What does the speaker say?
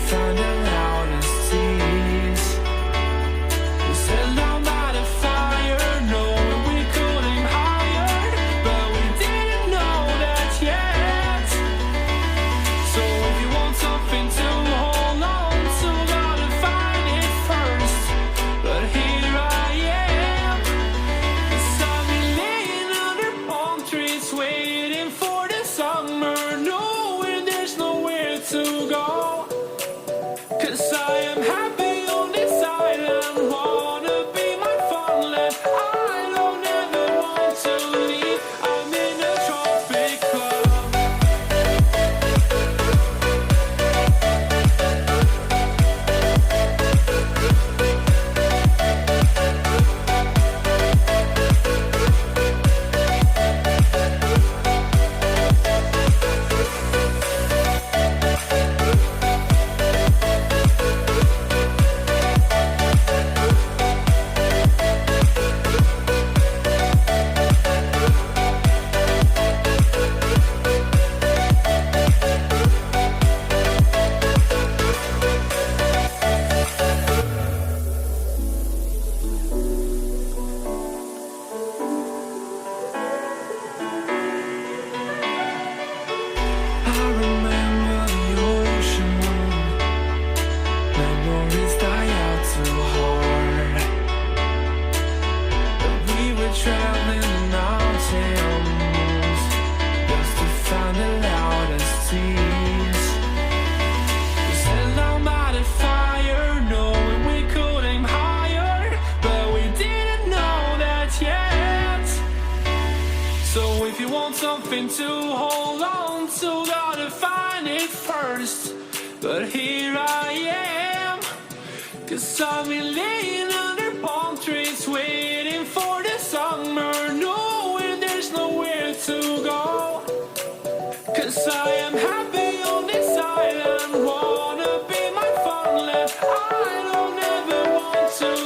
find the loudest tease. We said down by the fire, knowing we could aim higher, but we didn't know that yet. So if you want something to hold on to, gotta find it first. But here I am, 'cause I've been laying under palm trees, waiting for the summer, knowing there's nowhere to go. 'Cause I am happy on this island, wanna be my farmland. I don't ever want to leave, I'm in a tropic club. I remember the ocean wind, memories die out too hard. But we were traveling the mountains just to find the loudest tease. We sat down by the fire, knowing we could aim higher, but we didn't know that yet. So if you want something to hold on to, gotta find it first. But here I am, 'cause I've been laying